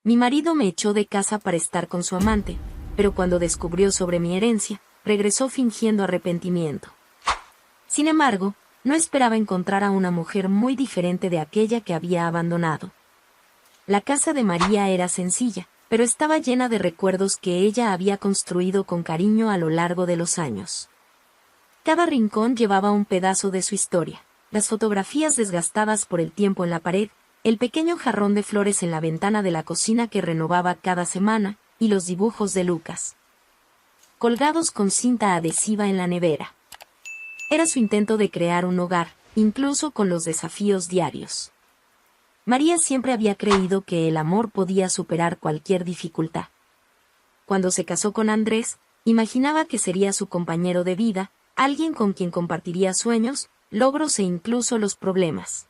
Mi marido me echó de casa para estar con su amante, pero cuando descubrió sobre mi herencia, regresó fingiendo arrepentimiento. Sin embargo, no esperaba encontrar a una mujer muy diferente de aquella que había abandonado. La casa de María era sencilla, pero estaba llena de recuerdos que ella había construido con cariño a lo largo de los años. Cada rincón llevaba un pedazo de su historia, las fotografías desgastadas por el tiempo en la pared, el pequeño jarrón de flores en la ventana de la cocina que renovaba cada semana, y los dibujos de Lucas, colgados con cinta adhesiva en la nevera. Era su intento de crear un hogar, incluso con los desafíos diarios. María siempre había creído que el amor podía superar cualquier dificultad. Cuando se casó con Andrés, imaginaba que sería su compañero de vida, alguien con quien compartiría sueños, logros e incluso los problemas.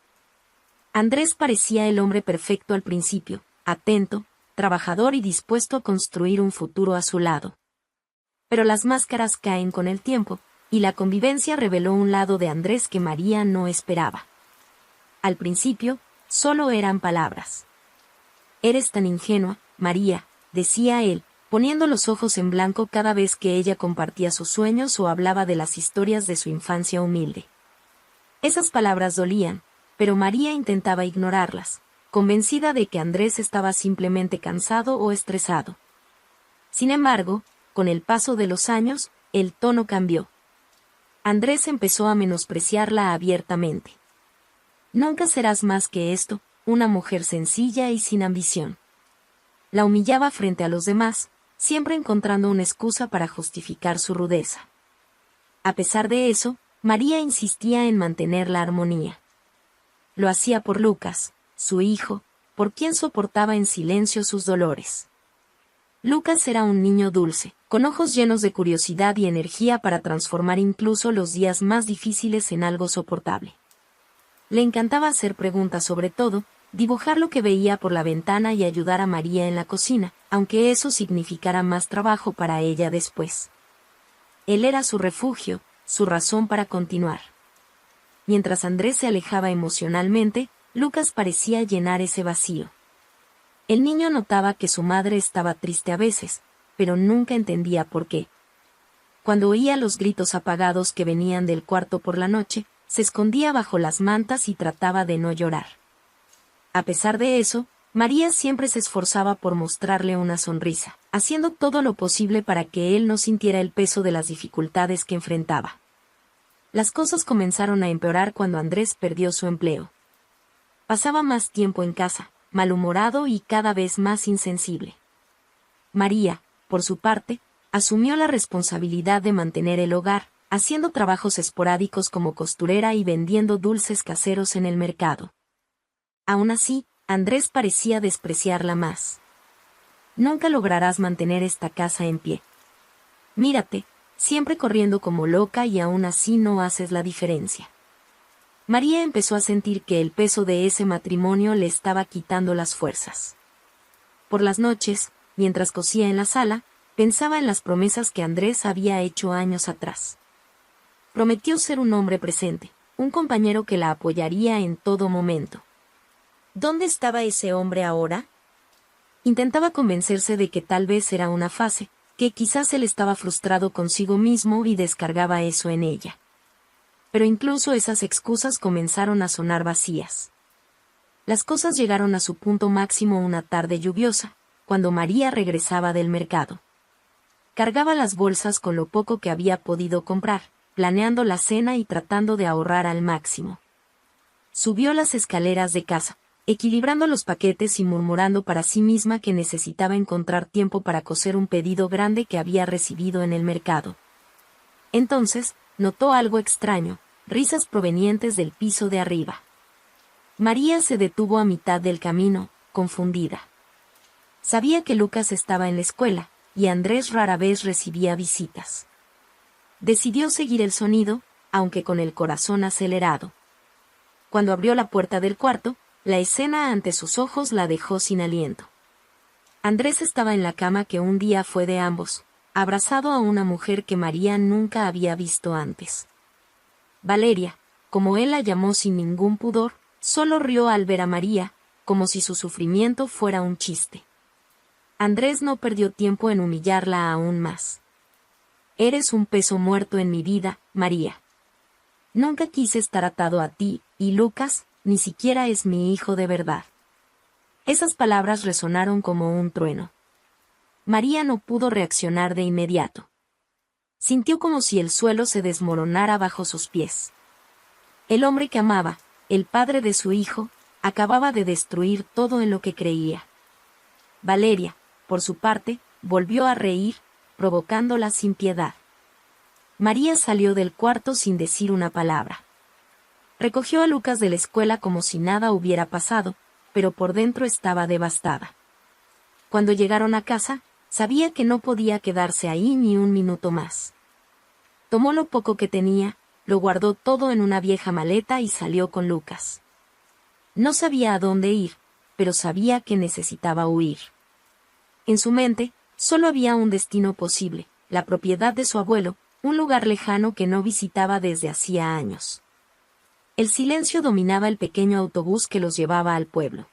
Andrés parecía el hombre perfecto al principio, atento, trabajador y dispuesto a construir un futuro a su lado. Pero las máscaras caen con el tiempo, y la convivencia reveló un lado de Andrés que María no esperaba. Al principio, solo eran palabras. «Eres tan ingenua, María», decía él, poniendo los ojos en blanco cada vez que ella compartía sus sueños o hablaba de las historias de su infancia humilde. Esas palabras dolían, pero María intentaba ignorarlas, convencida de que Andrés estaba simplemente cansado o estresado. Sin embargo, con el paso de los años, el tono cambió. Andrés empezó a menospreciarla abiertamente. «Nunca serás más que esto, una mujer sencilla y sin ambición». La humillaba frente a los demás, siempre encontrando una excusa para justificar su rudeza. A pesar de eso, María insistía en mantener la armonía. Lo hacía por Lucas, su hijo, por quien soportaba en silencio sus dolores. Lucas era un niño dulce, con ojos llenos de curiosidad y energía para transformar incluso los días más difíciles en algo soportable. Le encantaba hacer preguntas sobre todo, dibujar lo que veía por la ventana y ayudar a María en la cocina, aunque eso significara más trabajo para ella después. Él era su refugio, su razón para continuar. Mientras Andrés se alejaba emocionalmente, Lucas parecía llenar ese vacío. El niño notaba que su madre estaba triste a veces, pero nunca entendía por qué. Cuando oía los gritos apagados que venían del cuarto por la noche, se escondía bajo las mantas y trataba de no llorar. A pesar de eso, María siempre se esforzaba por mostrarle una sonrisa, haciendo todo lo posible para que él no sintiera el peso de las dificultades que enfrentaba. Las cosas comenzaron a empeorar cuando Andrés perdió su empleo. Pasaba más tiempo en casa, malhumorado y cada vez más insensible. María, por su parte, asumió la responsabilidad de mantener el hogar, haciendo trabajos esporádicos como costurera y vendiendo dulces caseros en el mercado. Aún así, Andrés parecía despreciarla más. «Nunca lograrás mantener esta casa en pie. Mírate, siempre corriendo como loca y aún así no haces la diferencia». María empezó a sentir que el peso de ese matrimonio le estaba quitando las fuerzas. Por las noches, mientras cosía en la sala, pensaba en las promesas que Andrés había hecho años atrás. Prometió ser un hombre presente, un compañero que la apoyaría en todo momento. ¿Dónde estaba ese hombre ahora? Intentaba convencerse de que tal vez era una fase, que quizás él estaba frustrado consigo mismo y descargaba eso en ella. Pero incluso esas excusas comenzaron a sonar vacías. Las cosas llegaron a su punto máximo una tarde lluviosa, cuando María regresaba del mercado. Cargaba las bolsas con lo poco que había podido comprar, planeando la cena y tratando de ahorrar al máximo. Subió las escaleras de casa, equilibrando los paquetes y murmurando para sí misma que necesitaba encontrar tiempo para coser un pedido grande que había recibido en el mercado. Entonces, notó algo extraño, risas provenientes del piso de arriba. María se detuvo a mitad del camino, confundida. Sabía que Lucas estaba en la escuela, y Andrés rara vez recibía visitas. Decidió seguir el sonido, aunque con el corazón acelerado. Cuando abrió la puerta del cuarto, la escena ante sus ojos la dejó sin aliento. Andrés estaba en la cama que un día fue de ambos, abrazado a una mujer que María nunca había visto antes. Valeria, como él la llamó sin ningún pudor, solo rió al ver a María, como si su sufrimiento fuera un chiste. Andrés no perdió tiempo en humillarla aún más. Eres un peso muerto en mi vida, María. Nunca quise estar atado a ti, y Lucas, ni siquiera es mi hijo de verdad. Esas palabras resonaron como un trueno. María no pudo reaccionar de inmediato. Sintió como si el suelo se desmoronara bajo sus pies. El hombre que amaba, el padre de su hijo, acababa de destruir todo en lo que creía. Valeria, por su parte, volvió a reír, provocándola sin piedad. María salió del cuarto sin decir una palabra. Recogió a Lucas de la escuela como si nada hubiera pasado, pero por dentro estaba devastada. Cuando llegaron a casa, sabía que no podía quedarse ahí ni un minuto más. Tomó lo poco que tenía, lo guardó todo en una vieja maleta y salió con Lucas. No sabía a dónde ir, pero sabía que necesitaba huir. En su mente, solo había un destino posible, la propiedad de su abuelo, un lugar lejano que no visitaba desde hacía años. El silencio dominaba el pequeño autobús que los llevaba al pueblo.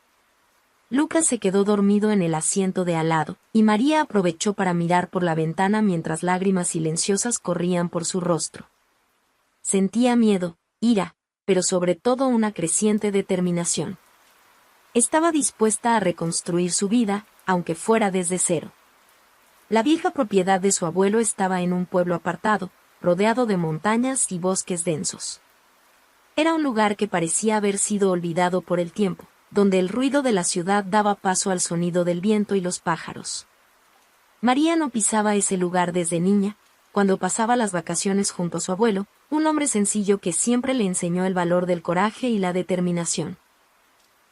Lucas se quedó dormido en el asiento de al lado, y María aprovechó para mirar por la ventana mientras lágrimas silenciosas corrían por su rostro. Sentía miedo, ira, pero sobre todo una creciente determinación. Estaba dispuesta a reconstruir su vida, aunque fuera desde cero. La vieja propiedad de su abuelo estaba en un pueblo apartado, rodeado de montañas y bosques densos. Era un lugar que parecía haber sido olvidado por el tiempo, donde el ruido de la ciudad daba paso al sonido del viento y los pájaros. María no pisaba ese lugar desde niña, cuando pasaba las vacaciones junto a su abuelo, un hombre sencillo que siempre le enseñó el valor del coraje y la determinación.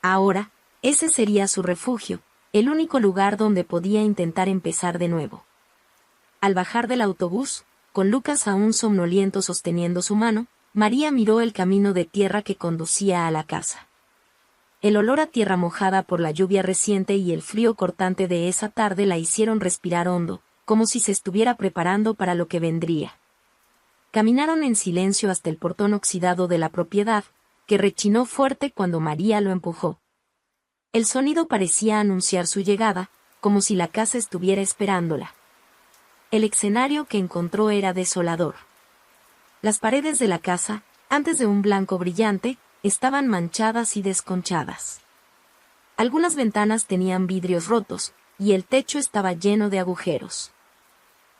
Ahora, ese sería su refugio, el único lugar donde podía intentar empezar de nuevo. Al bajar del autobús, con Lucas aún somnoliento sosteniendo su mano, María miró el camino de tierra que conducía a la casa. El olor a tierra mojada por la lluvia reciente y el frío cortante de esa tarde la hicieron respirar hondo, como si se estuviera preparando para lo que vendría. Caminaron en silencio hasta el portón oxidado de la propiedad, que rechinó fuerte cuando María lo empujó. El sonido parecía anunciar su llegada, como si la casa estuviera esperándola. El escenario que encontró era desolador. Las paredes de la casa, antes de un blanco brillante, estaban manchadas y desconchadas. Algunas ventanas tenían vidrios rotos, y el techo estaba lleno de agujeros.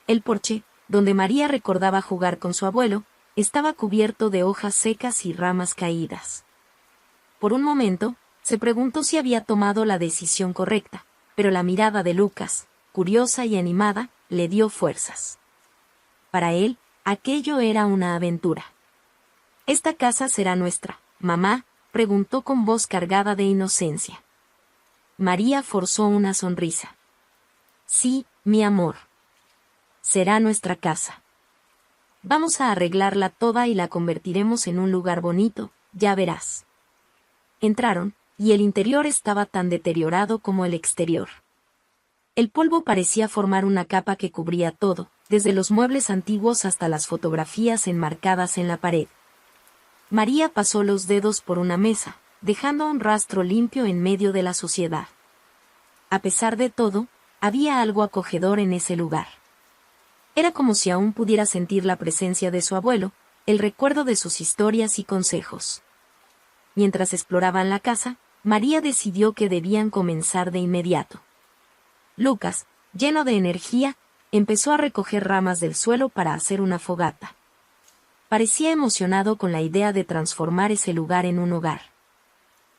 El porche, donde María recordaba jugar con su abuelo, estaba cubierto de hojas secas y ramas caídas. Por un momento, se preguntó si había tomado la decisión correcta, pero la mirada de Lucas, curiosa y animada, le dio fuerzas. Para él, aquello era una aventura. «¿Esta casa será nuestra, mamá?», preguntó con voz cargada de inocencia. María forzó una sonrisa. «Sí, mi amor. Será nuestra casa. Vamos a arreglarla toda y la convertiremos en un lugar bonito, ya verás». Entraron, y el interior estaba tan deteriorado como el exterior. El polvo parecía formar una capa que cubría todo, desde los muebles antiguos hasta las fotografías enmarcadas en la pared. María pasó los dedos por una mesa, dejando un rastro limpio en medio de la suciedad. A pesar de todo, había algo acogedor en ese lugar. Era como si aún pudiera sentir la presencia de su abuelo, el recuerdo de sus historias y consejos. Mientras exploraban la casa, María decidió que debían comenzar de inmediato. Lucas, lleno de energía, empezó a recoger ramas del suelo para hacer una fogata. Parecía emocionado con la idea de transformar ese lugar en un hogar.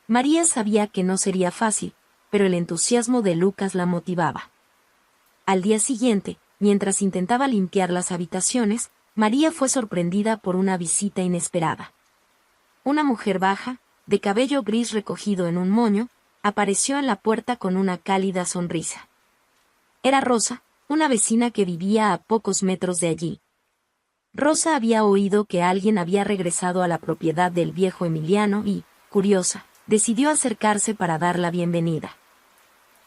María sabía que no sería fácil, pero el entusiasmo de Lucas la motivaba. Al día siguiente, mientras intentaba limpiar las habitaciones, María fue sorprendida por una visita inesperada. Una mujer baja, de cabello gris recogido en un moño, apareció en la puerta con una cálida sonrisa. Era Rosa, una vecina que vivía a pocos metros de allí. Rosa había oído que alguien había regresado a la propiedad del viejo Emiliano y, curiosa, decidió acercarse para dar la bienvenida.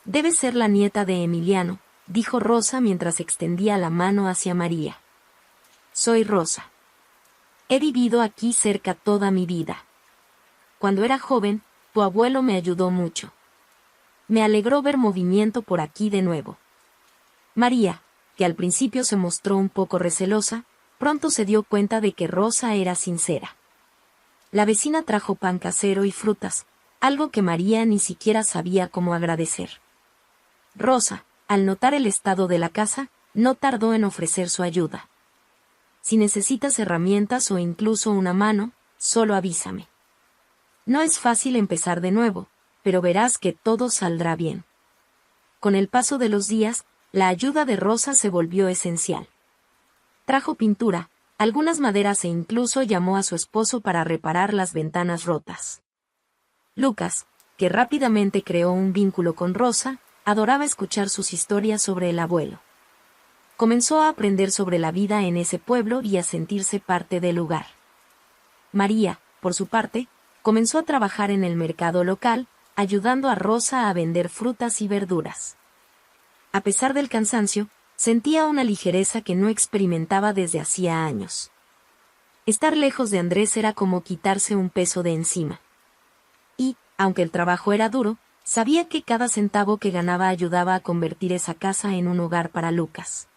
«Debe ser la nieta de Emiliano», dijo Rosa mientras extendía la mano hacia María. «Soy Rosa. He vivido aquí cerca toda mi vida. Cuando era joven, tu abuelo me ayudó mucho. Me alegró ver movimiento por aquí de nuevo». María, que al principio se mostró un poco recelosa, pronto se dio cuenta de que Rosa era sincera. La vecina trajo pan casero y frutas, algo que María ni siquiera sabía cómo agradecer. Rosa, al notar el estado de la casa, no tardó en ofrecer su ayuda. Si necesitas herramientas o incluso una mano, solo avísame. No es fácil empezar de nuevo, pero verás que todo saldrá bien. Con el paso de los días, la ayuda de Rosa se volvió esencial. Trajo pintura, algunas maderas e incluso llamó a su esposo para reparar las ventanas rotas. Lucas, que rápidamente creó un vínculo con Rosa, adoraba escuchar sus historias sobre el abuelo. Comenzó a aprender sobre la vida en ese pueblo y a sentirse parte del lugar. María, por su parte, comenzó a trabajar en el mercado local, ayudando a Rosa a vender frutas y verduras. A pesar del cansancio, sentía una ligereza que no experimentaba desde hacía años. Estar lejos de Andrés era como quitarse un peso de encima. Y, aunque el trabajo era duro, sabía que cada centavo que ganaba ayudaba a convertir esa casa en un hogar para Lucas.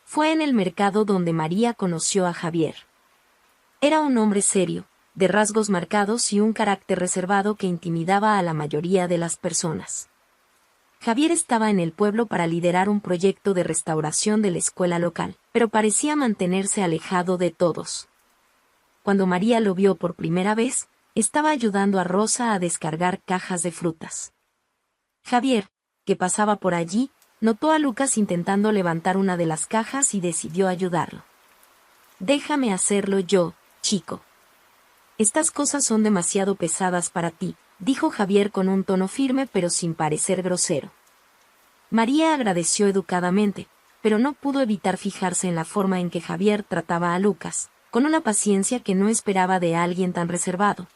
Fue en el mercado donde María conoció a Javier. Era un hombre serio, de rasgos marcados y un carácter reservado que intimidaba a la mayoría de las personas. Javier estaba en el pueblo para liderar un proyecto de restauración de la escuela local, pero parecía mantenerse alejado de todos. Cuando María lo vio por primera vez, estaba ayudando a Rosa a descargar cajas de frutas. Javier, que pasaba por allí, notó a Lucas intentando levantar una de las cajas y decidió ayudarlo. «Déjame hacerlo yo, chico. Estas cosas son demasiado pesadas para ti», dijo Javier con un tono firme pero sin parecer grosero. María agradeció educadamente, pero no pudo evitar fijarse en la forma en que Javier trataba a Lucas, con una paciencia que no esperaba de alguien tan reservado.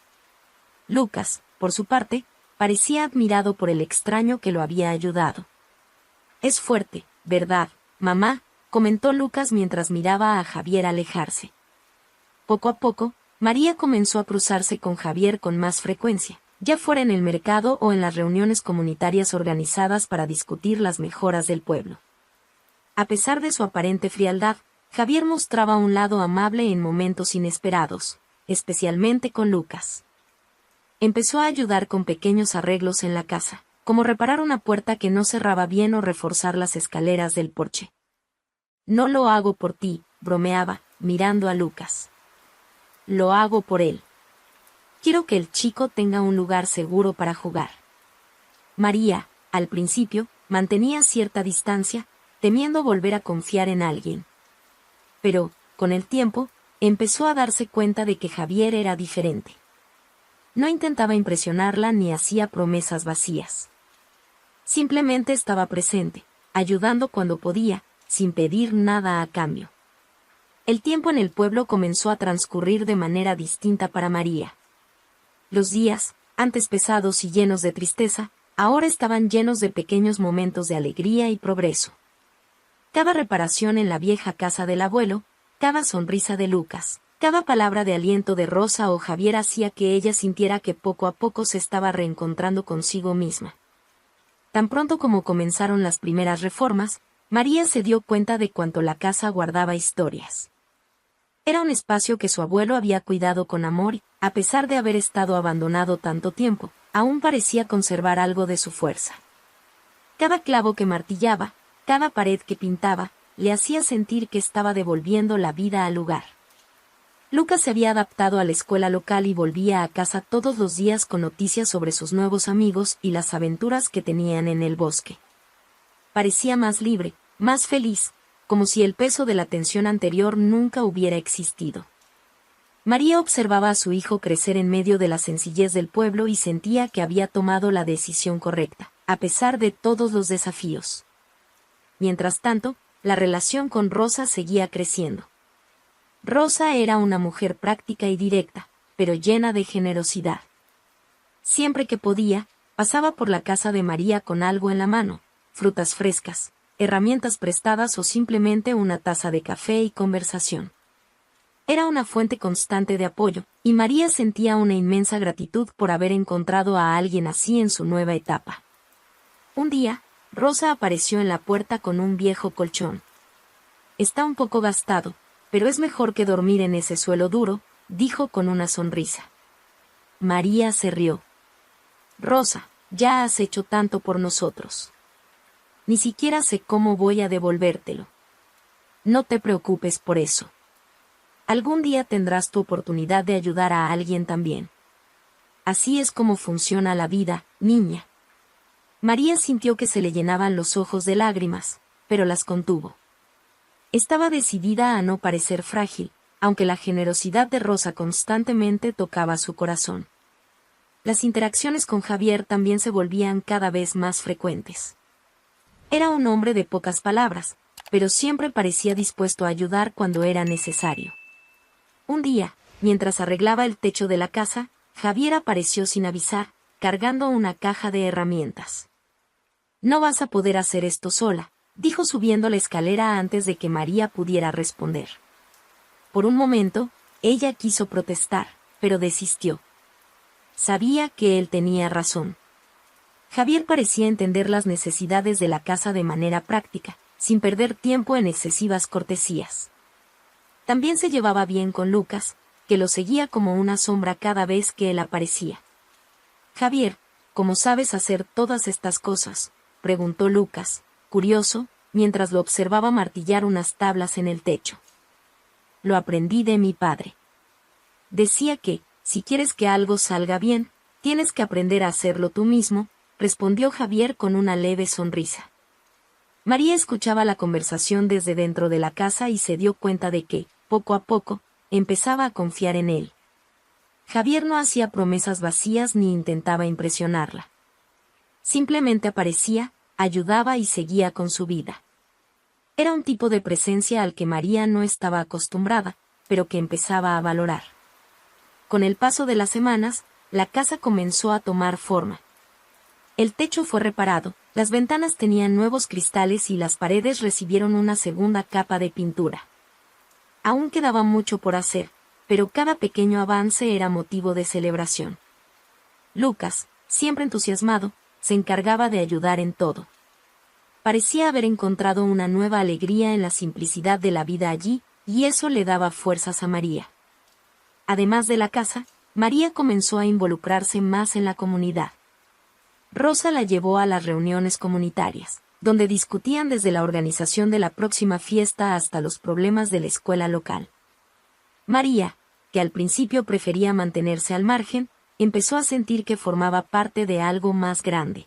Lucas, por su parte, parecía admirado por el extraño que lo había ayudado. «Es fuerte, ¿verdad, mamá?», comentó Lucas mientras miraba a Javier alejarse. Poco a poco, María comenzó a cruzarse con Javier con más frecuencia, ya fuera en el mercado o en las reuniones comunitarias organizadas para discutir las mejoras del pueblo. A pesar de su aparente frialdad, Javier mostraba un lado amable en momentos inesperados, especialmente con Lucas. Empezó a ayudar con pequeños arreglos en la casa, como reparar una puerta que no cerraba bien o reforzar las escaleras del porche. «No lo hago por ti», bromeaba, mirando a Lucas. «Lo hago por él. Quiero que el chico tenga un lugar seguro para jugar». María, al principio, mantenía cierta distancia, temiendo volver a confiar en alguien. Pero, con el tiempo, empezó a darse cuenta de que Javier era diferente. No intentaba impresionarla ni hacía promesas vacías. Simplemente estaba presente, ayudando cuando podía, sin pedir nada a cambio. El tiempo en el pueblo comenzó a transcurrir de manera distinta para María. Los días, antes pesados y llenos de tristeza, ahora estaban llenos de pequeños momentos de alegría y progreso. Cada reparación en la vieja casa del abuelo, cada sonrisa de Lucas, cada palabra de aliento de Rosa o Javier hacía que ella sintiera que poco a poco se estaba reencontrando consigo misma. Tan pronto como comenzaron las primeras reformas, María se dio cuenta de cuánto la casa guardaba historias. Era un espacio que su abuelo había cuidado con amor y, a pesar de haber estado abandonado tanto tiempo, aún parecía conservar algo de su fuerza. Cada clavo que martillaba, cada pared que pintaba, le hacía sentir que estaba devolviendo la vida al lugar. Lucas se había adaptado a la escuela local y volvía a casa todos los días con noticias sobre sus nuevos amigos y las aventuras que tenían en el bosque. Parecía más libre, más feliz, como si el peso de la tensión anterior nunca hubiera existido. María observaba a su hijo crecer en medio de la sencillez del pueblo y sentía que había tomado la decisión correcta, a pesar de todos los desafíos. Mientras tanto, la relación con Rosa seguía creciendo. Rosa era una mujer práctica y directa, pero llena de generosidad. Siempre que podía, pasaba por la casa de María con algo en la mano, frutas frescas, herramientas prestadas o simplemente una taza de café y conversación. Era una fuente constante de apoyo, y María sentía una inmensa gratitud por haber encontrado a alguien así en su nueva etapa. Un día, Rosa apareció en la puerta con un viejo colchón. Está un poco gastado, pero es mejor que dormir en ese suelo duro, dijo con una sonrisa. María se rió. Rosa, ya has hecho tanto por nosotros. Ni siquiera sé cómo voy a devolvértelo. No te preocupes por eso. Algún día tendrás tu oportunidad de ayudar a alguien también. Así es como funciona la vida, niña. María sintió que se le llenaban los ojos de lágrimas, pero las contuvo. Estaba decidida a no parecer frágil, aunque la generosidad de Rosa constantemente tocaba su corazón. Las interacciones con Javier también se volvían cada vez más frecuentes. Era un hombre de pocas palabras, pero siempre parecía dispuesto a ayudar cuando era necesario. Un día, mientras arreglaba el techo de la casa, Javier apareció sin avisar, cargando una caja de herramientas. No vas a poder hacer esto sola, dijo subiendo la escalera antes de que María pudiera responder. Por un momento, ella quiso protestar, pero desistió. Sabía que él tenía razón. Javier parecía entender las necesidades de la casa de manera práctica, sin perder tiempo en excesivas cortesías. También se llevaba bien con Lucas, que lo seguía como una sombra cada vez que él aparecía. Javier, ¿cómo sabes hacer todas estas cosas?, preguntó Lucas, curioso, mientras lo observaba martillar unas tablas en el techo. Lo aprendí de mi padre. Decía que, si quieres que algo salga bien, tienes que aprender a hacerlo tú mismo, respondió Javier con una leve sonrisa. María escuchaba la conversación desde dentro de la casa y se dio cuenta de que, poco a poco, empezaba a confiar en él. Javier no hacía promesas vacías ni intentaba impresionarla. Simplemente aparecía, ayudaba y seguía con su vida. Era un tipo de presencia al que María no estaba acostumbrada, pero que empezaba a valorar. Con el paso de las semanas, la casa comenzó a tomar forma. El techo fue reparado, las ventanas tenían nuevos cristales y las paredes recibieron una segunda capa de pintura. Aún quedaba mucho por hacer, pero cada pequeño avance era motivo de celebración. Lucas, siempre entusiasmado, se encargaba de ayudar en todo. Parecía haber encontrado una nueva alegría en la simplicidad de la vida allí, y eso le daba fuerzas a María. Además de la casa, María comenzó a involucrarse más en la comunidad. Rosa la llevó a las reuniones comunitarias, donde discutían desde la organización de la próxima fiesta hasta los problemas de la escuela local. María, que al principio prefería mantenerse al margen, empezó a sentir que formaba parte de algo más grande.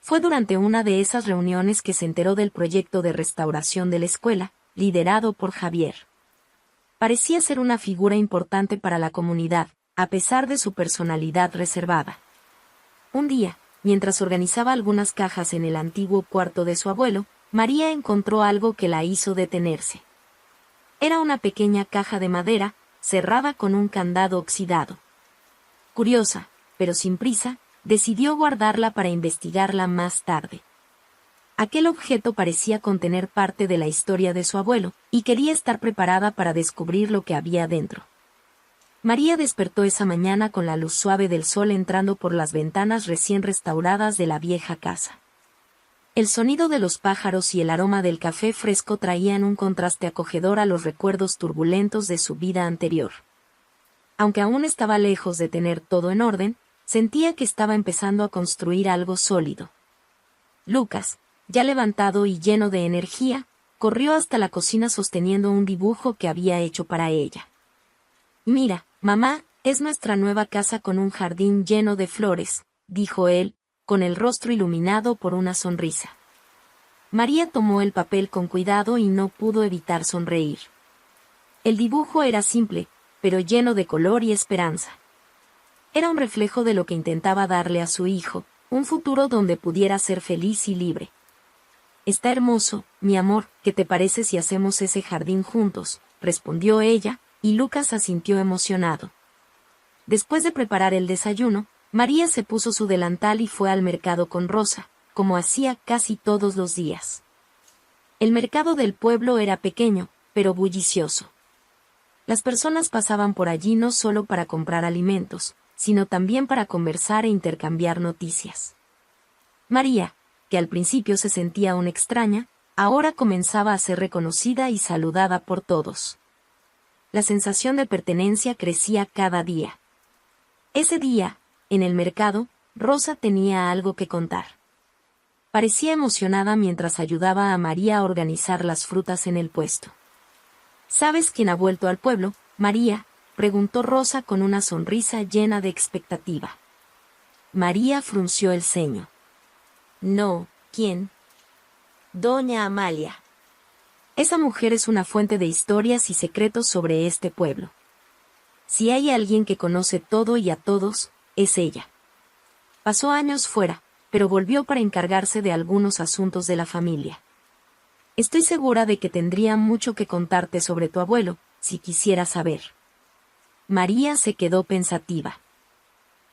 Fue durante una de esas reuniones que se enteró del proyecto de restauración de la escuela, liderado por Javier. Parecía ser una figura importante para la comunidad, a pesar de su personalidad reservada. Un día, mientras organizaba algunas cajas en el antiguo cuarto de su abuelo, María encontró algo que la hizo detenerse. Era una pequeña caja de madera, cerrada con un candado oxidado. Curiosa, pero sin prisa, decidió guardarla para investigarla más tarde. Aquel objeto parecía contener parte de la historia de su abuelo, y quería estar preparada para descubrir lo que había dentro. María despertó esa mañana con la luz suave del sol entrando por las ventanas recién restauradas de la vieja casa. El sonido de los pájaros y el aroma del café fresco traían un contraste acogedor a los recuerdos turbulentos de su vida anterior. Aunque aún estaba lejos de tener todo en orden, sentía que estaba empezando a construir algo sólido. Lucas, ya levantado y lleno de energía, corrió hasta la cocina sosteniendo un dibujo que había hecho para ella. «Mira, mamá, es nuestra nueva casa con un jardín lleno de flores», dijo él, con el rostro iluminado por una sonrisa. María tomó el papel con cuidado y no pudo evitar sonreír. El dibujo era simple, pero lleno de color y esperanza. Era un reflejo de lo que intentaba darle a su hijo, un futuro donde pudiera ser feliz y libre. «Está hermoso, mi amor, ¿qué te parece si hacemos ese jardín juntos?», respondió ella, y Lucas asintió emocionado. Después de preparar el desayuno, María se puso su delantal y fue al mercado con Rosa, como hacía casi todos los días. El mercado del pueblo era pequeño, pero bullicioso. Las personas pasaban por allí no solo para comprar alimentos, sino también para conversar e intercambiar noticias. María, que al principio se sentía una extraña, ahora comenzaba a ser reconocida y saludada por todos. La sensación de pertenencia crecía cada día. Ese día, en el mercado, Rosa tenía algo que contar. Parecía emocionada mientras ayudaba a María a organizar las frutas en el puesto. ¿Sabes quién ha vuelto al pueblo, María?, preguntó Rosa con una sonrisa llena de expectativa. María frunció el ceño. No, ¿quién? Doña Amalia. Esa mujer es una fuente de historias y secretos sobre este pueblo. Si hay alguien que conoce todo y a todos, es ella. Pasó años fuera, pero volvió para encargarse de algunos asuntos de la familia. Estoy segura de que tendría mucho que contarte sobre tu abuelo, si quisieras saber. María se quedó pensativa.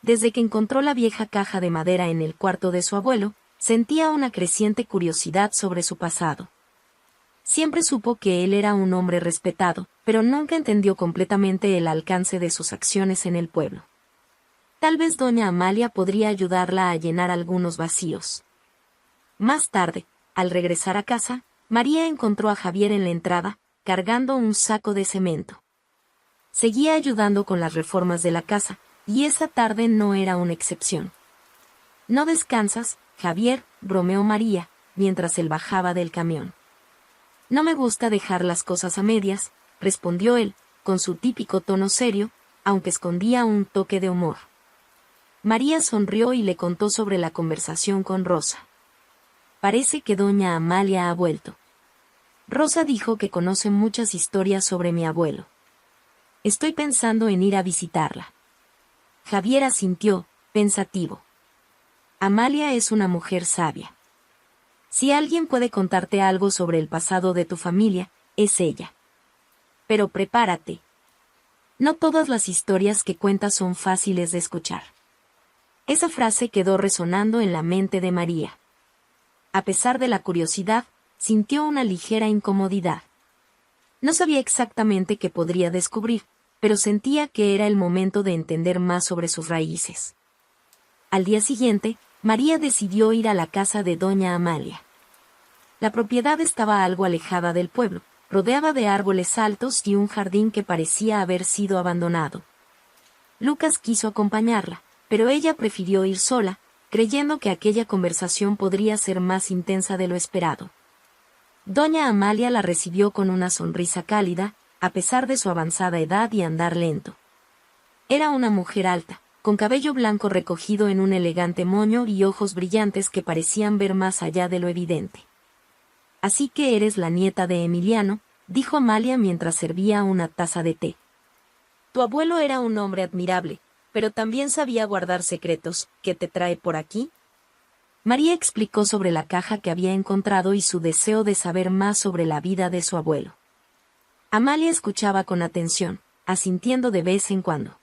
Desde que encontró la vieja caja de madera en el cuarto de su abuelo, sentía una creciente curiosidad sobre su pasado. Siempre supo que él era un hombre respetado, pero nunca entendió completamente el alcance de sus acciones en el pueblo. Tal vez doña Amalia podría ayudarla a llenar algunos vacíos. Más tarde, al regresar a casa, María encontró a Javier en la entrada, cargando un saco de cemento. Seguía ayudando con las reformas de la casa, y esa tarde no era una excepción. ¿No descansas, Javier?, bromeó María, mientras él bajaba del camión. No me gusta dejar las cosas a medias, respondió él, con su típico tono serio, aunque escondía un toque de humor. María sonrió y le contó sobre la conversación con Rosa. Parece que doña Amalia ha vuelto. Rosa dijo que conoce muchas historias sobre mi abuelo. Estoy pensando en ir a visitarla. Javier asintió, pensativo. Amalia es una mujer sabia. Si alguien puede contarte algo sobre el pasado de tu familia, es ella. Pero prepárate. No todas las historias que cuenta son fáciles de escuchar. Esa frase quedó resonando en la mente de María. A pesar de la curiosidad, sintió una ligera incomodidad. No sabía exactamente qué podría descubrir, pero sentía que era el momento de entender más sobre sus raíces. Al día siguiente, María decidió ir a la casa de doña Amalia. La propiedad estaba algo alejada del pueblo, rodeada de árboles altos y un jardín que parecía haber sido abandonado. Lucas quiso acompañarla, pero ella prefirió ir sola, creyendo que aquella conversación podría ser más intensa de lo esperado. Doña Amalia la recibió con una sonrisa cálida, a pesar de su avanzada edad y andar lento. Era una mujer alta, con cabello blanco recogido en un elegante moño y ojos brillantes que parecían ver más allá de lo evidente. Así que eres la nieta de Emiliano, dijo Amalia mientras servía una taza de té. Tu abuelo era un hombre admirable, pero también sabía guardar secretos. ¿Qué te trae por aquí? María explicó sobre la caja que había encontrado y su deseo de saber más sobre la vida de su abuelo. Amalia escuchaba con atención, asintiendo de vez en cuando.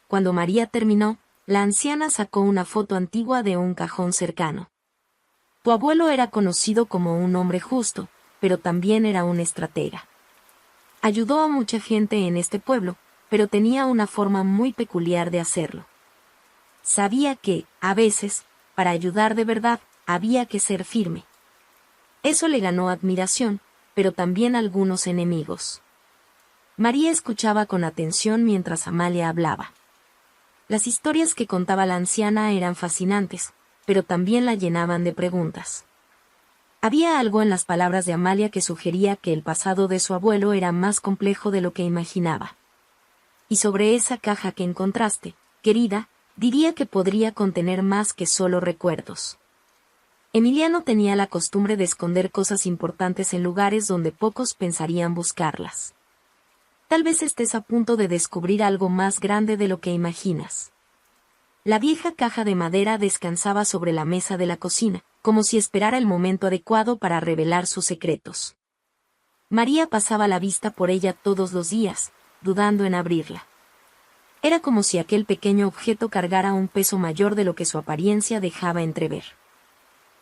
Cuando María terminó, la anciana sacó una foto antigua de un cajón cercano. Tu abuelo era conocido como un hombre justo, pero también era un estratega. Ayudó a mucha gente en este pueblo, pero tenía una forma muy peculiar de hacerlo. Sabía que, a veces, para ayudar de verdad, había que ser firme. Eso le ganó admiración, pero también algunos enemigos. María escuchaba con atención mientras Amalia hablaba. Las historias que contaba la anciana eran fascinantes, pero también la llenaban de preguntas. Había algo en las palabras de Amalia que sugería que el pasado de su abuelo era más complejo de lo que imaginaba. Y sobre esa caja que encontraste, querida, diría que podría contener más que solo recuerdos. Emiliano tenía la costumbre de esconder cosas importantes en lugares donde pocos pensarían buscarlas. Tal vez estés a punto de descubrir algo más grande de lo que imaginas. La vieja caja de madera descansaba sobre la mesa de la cocina, como si esperara el momento adecuado para revelar sus secretos. María pasaba la vista por ella todos los días, dudando en abrirla. Era como si aquel pequeño objeto cargara un peso mayor de lo que su apariencia dejaba entrever.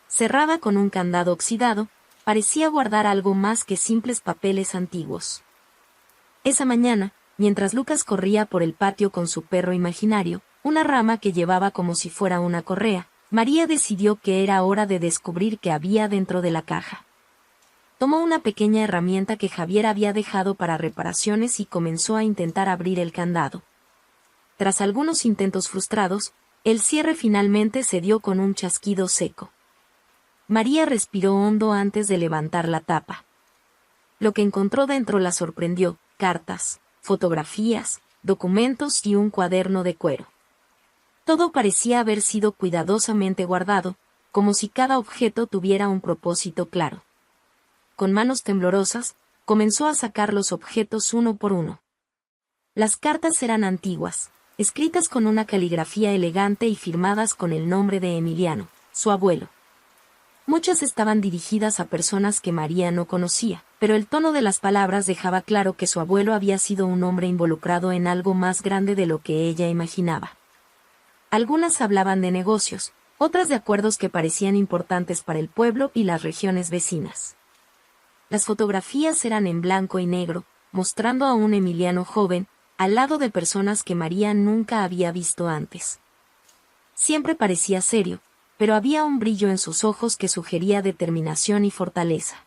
Cerrada con un candado oxidado, parecía guardar algo más que simples papeles antiguos. Esa mañana, mientras Lucas corría por el patio con su perro imaginario, una rama que llevaba como si fuera una correa, María decidió que era hora de descubrir qué había dentro de la caja. Tomó una pequeña herramienta que Javier había dejado para reparaciones y comenzó a intentar abrir el candado. Tras algunos intentos frustrados, el cierre finalmente cedió con un chasquido seco. María respiró hondo antes de levantar la tapa. Lo que encontró dentro la sorprendió: cartas, fotografías, documentos y un cuaderno de cuero. Todo parecía haber sido cuidadosamente guardado, como si cada objeto tuviera un propósito claro. Con manos temblorosas, comenzó a sacar los objetos uno por uno. Las cartas eran antiguas, escritas con una caligrafía elegante y firmadas con el nombre de Emiliano, su abuelo. Muchas estaban dirigidas a personas que María no conocía, pero el tono de las palabras dejaba claro que su abuelo había sido un hombre involucrado en algo más grande de lo que ella imaginaba. Algunas hablaban de negocios, otras de acuerdos que parecían importantes para el pueblo y las regiones vecinas. Las fotografías eran en blanco y negro, mostrando a un Emiliano joven, al lado de personas que María nunca había visto antes. Siempre parecía serio, pero había un brillo en sus ojos que sugería determinación y fortaleza.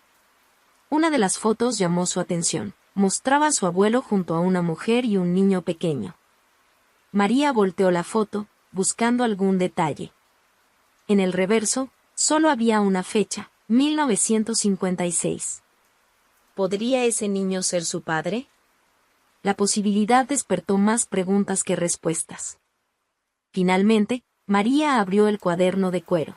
Una de las fotos llamó su atención. Mostraba a su abuelo junto a una mujer y un niño pequeño. María volteó la foto, buscando algún detalle. En el reverso, solo había una fecha: 1956. ¿Podría ese niño ser su padre? La posibilidad despertó más preguntas que respuestas. Finalmente, María abrió el cuaderno de cuero.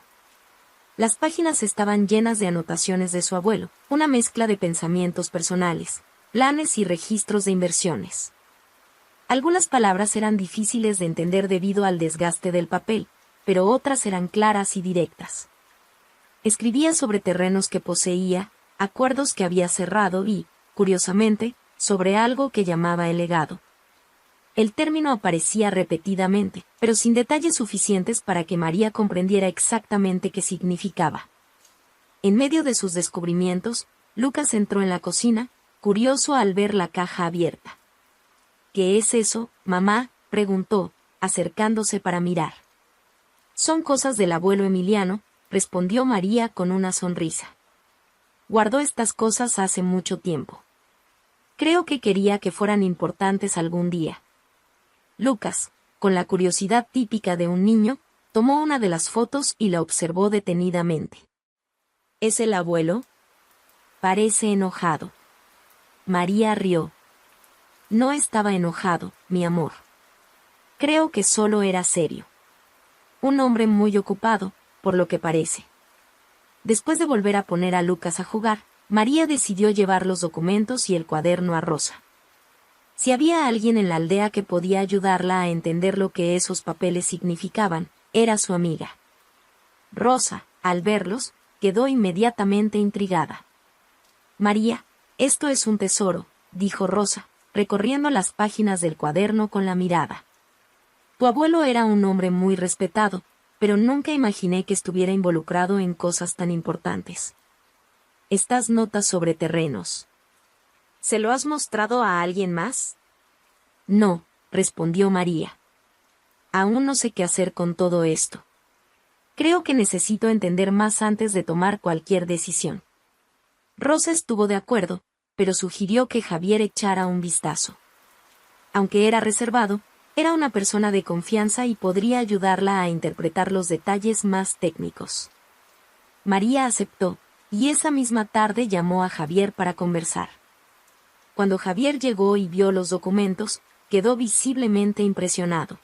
Las páginas estaban llenas de anotaciones de su abuelo, una mezcla de pensamientos personales, planes y registros de inversiones. Algunas palabras eran difíciles de entender debido al desgaste del papel, pero otras eran claras y directas. Escribía sobre terrenos que poseía, acuerdos que había cerrado y, curiosamente, sobre algo que llamaba el legado. El término aparecía repetidamente, pero sin detalles suficientes para que María comprendiera exactamente qué significaba. En medio de sus descubrimientos, Lucas entró en la cocina, curioso al ver la caja abierta. ¿Qué es eso, mamá?, preguntó, acercándose para mirar. Son cosas del abuelo Emiliano, respondió María con una sonrisa. Guardó estas cosas hace mucho tiempo. Creo que quería que fueran importantes algún día. Lucas, con la curiosidad típica de un niño, tomó una de las fotos y la observó detenidamente. ¿Es el abuelo? Parece enojado. María rió. No estaba enojado, mi amor. Creo que solo era serio. Un hombre muy ocupado, por lo que parece. Después de volver a poner a Lucas a jugar, María decidió llevar los documentos y el cuaderno a Rosa. Si había alguien en la aldea que podía ayudarla a entender lo que esos papeles significaban, era su amiga. Rosa, al verlos, quedó inmediatamente intrigada. María, esto es un tesoro, dijo Rosa, recorriendo las páginas del cuaderno con la mirada. Tu abuelo era un hombre muy respetado, pero nunca imaginé que estuviera involucrado en cosas tan importantes. Estas notas sobre terrenos. ¿Se lo has mostrado a alguien más? No, respondió María. Aún no sé qué hacer con todo esto. Creo que necesito entender más antes de tomar cualquier decisión. Rosa estuvo de acuerdo, pero sugirió que Javier echara un vistazo. Aunque era reservado, era una persona de confianza y podría ayudarla a interpretar los detalles más técnicos. María aceptó, y esa misma tarde llamó a Javier para conversar. Cuando Javier llegó y vio los documentos, quedó visiblemente impresionado.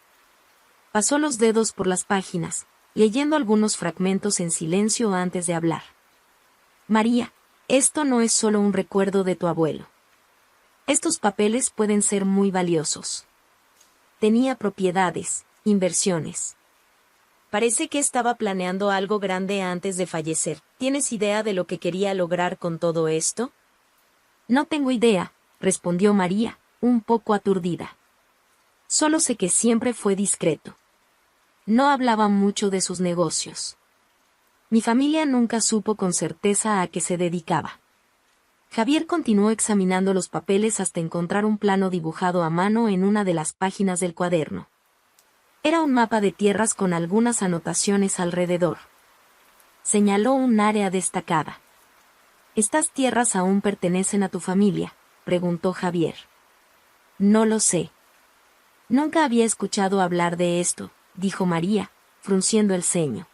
Pasó los dedos por las páginas, leyendo algunos fragmentos en silencio antes de hablar. María, esto no es solo un recuerdo de tu abuelo. Estos papeles pueden ser muy valiosos. Tenía propiedades, inversiones. Parece que estaba planeando algo grande antes de fallecer. ¿Tienes idea de lo que quería lograr con todo esto? No tengo idea, respondió María, un poco aturdida. Solo sé que siempre fue discreto. No hablaba mucho de sus negocios. Mi familia nunca supo con certeza a qué se dedicaba. Javier continuó examinando los papeles hasta encontrar un plano dibujado a mano en una de las páginas del cuaderno. Era un mapa de tierras con algunas anotaciones alrededor. Señaló un área destacada. ¿Estas tierras aún pertenecen a tu familia?, preguntó Javier. No lo sé. Nunca había escuchado hablar de esto, dijo María, frunciendo el ceño.